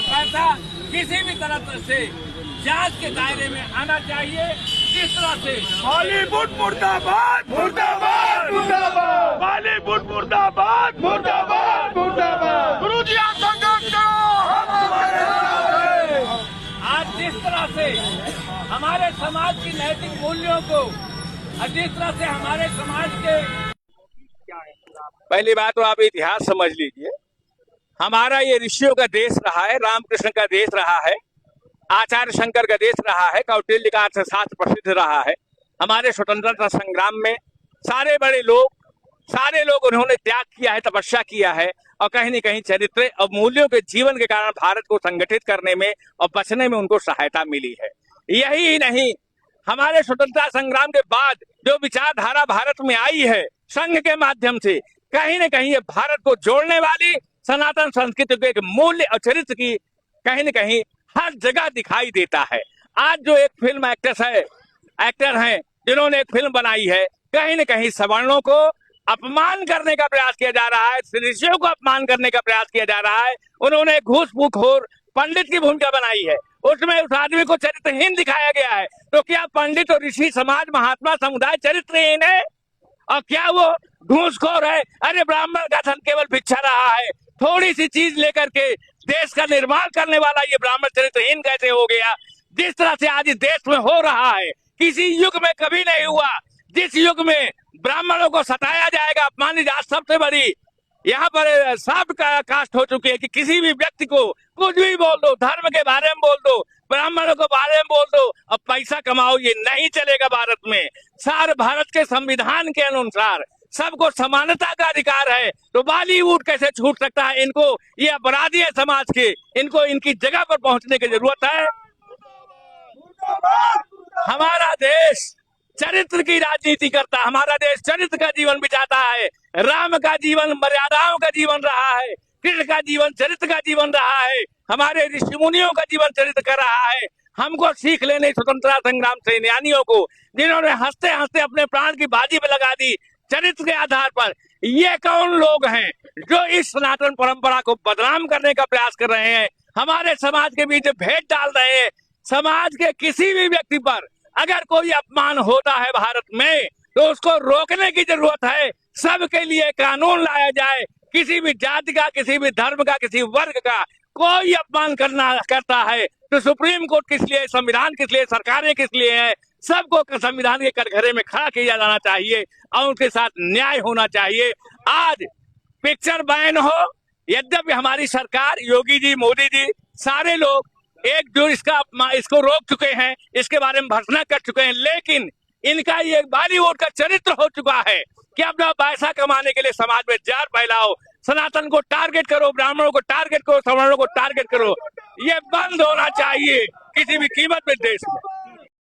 पैसा किसी भी तरह से जांच के दायरे में आना चाहिए। जिस तरह से बॉलीवुड मुर्दाबाद मुर्दाबाद मुर्दाबाद, बॉलीवुड मुर्दाबाद मुर्दाबाद मुर्दाबाद, गुरुजी आप संघर्ष करो। आज जिस तरह से हमारे समाज की नैतिक मूल्यों को और जिस तरह से हमारे समाज के, पहली बात तो आप इतिहास समझ लीजिए। हमारा ये ऋषियों का देश रहा है, रामकृष्ण का देश रहा है, आचार्य शंकर का देश रहा है, कौटिल्य का अर्थशास्त्र प्रसिद्ध रहा है। हमारे स्वतंत्रता संग्राम में सारे बड़े लोग उन्होंने त्याग किया है, तपस्या किया है और कहीं न कहीं चरित्र और मूल्यों के जीवन के कारण भारत को संगठित करने में और बचने में उनको सहायता मिली है। यही नहीं, हमारे स्वतंत्रता संग्राम के बाद जो विचारधारा भारत में आई है संघ के माध्यम से, कहीं न कहीं ये भारत को जोड़ने वाली सनातन संस्कृति के एक मूल्य और चरित्र की कहीं न कहीं हर जगह दिखाई देता है। आज जो एक फिल्म एक्टर हैं जिन्होंने एक फिल्म बनाई है, कहीं न कहीं सवर्णों को अपमान करने का प्रयास किया जा रहा है, ऋषियों को अपमान करने का प्रयास किया जा रहा है। उन्होंने घूसखोर पंडित की भूमिका बनाई है, उसमें उस आदमी को चरित्रहीन दिखाया गया है। तो क्या पंडित और ऋषि समाज महात्मा समुदाय चरित्रहीन है और क्या वो घूसखोर है? अरे ब्राह्मण का धन केवल भिक्षा रहा है, थोड़ी सी चीज लेकर के देश का निर्माण करने वाला ये ब्राह्मण चरित्रहीन कैसे हो गया? जिस तरह से आज इस देश में हो रहा है, किसी युग में कभी नहीं हुआ। जिस युग में ब्राह्मणों को सताया जाएगा, अपमानित, आज सबसे बड़ी यहाँ पर साफ कास्ट हो चुकी है कि किसी भी व्यक्ति को कुछ भी बोल दो, धर्म के बारे में बोल दो, ब्राह्मणों के बारे में बोल दो, अब पैसा कमाओ, ये नहीं चलेगा भारत में। सारे भारत के संविधान के अनुसार सबको समानता का अधिकार है, तो बॉलीवुड कैसे छूट सकता है? इनको, ये अपराधी है समाज के, इनको इनकी जगह पर पहुंचने की जरूरत है। हमारा देश चरित्र की राजनीति करता है, हमारा देश चरित्र का जीवन बिताता है। राम का जीवन मर्यादाओं का जीवन रहा है, कृष्ण का जीवन चरित्र का जीवन रहा है, हमारे ऋषि मुनियों का जीवन चरित्र कर रहा है। हमको सीख लेने स्वतंत्रता संग्राम सेनानियों को, जिन्होंने हंसते हंसते अपने प्राण की बाजी पे लगा दी चरित्र के आधार पर। ये कौन लोग हैं जो इस सनातन परंपरा को बदनाम करने का प्रयास कर रहे हैं, हमारे समाज के बीच भेद डाल रहे हैं? समाज के किसी भी व्यक्ति पर अगर कोई अपमान होता है भारत में, तो उसको रोकने की जरूरत है। सबके लिए कानून लाया जाए। किसी भी जाति का, किसी भी धर्म का, किसी वर्ग का कोई अपमान करता है तो सुप्रीम कोर्ट किस लिए, संविधान किस लिए, सरकारें किस लिए है? सबको संविधान के कटघरे में खड़ा किया जाना चाहिए और उनके साथ न्याय होना चाहिए। आज पिक्चर बैन हो, यद्यपि हमारी सरकार, योगी जी, मोदी जी, सारे लोग एक जो इसको रोक चुके हैं, इसके बारे में भर्त्सना कर चुके हैं, लेकिन इनका ये बॉलीवुड का चरित्र हो चुका है कि अपना पैसा कमाने के लिए समाज में जार फैलाओ, सनातन को टारगेट करो, ब्राह्मणों को टारगेट करो, सवर्णों को टारगेट करो। ये बंद होना चाहिए किसी भी कीमत में देश में।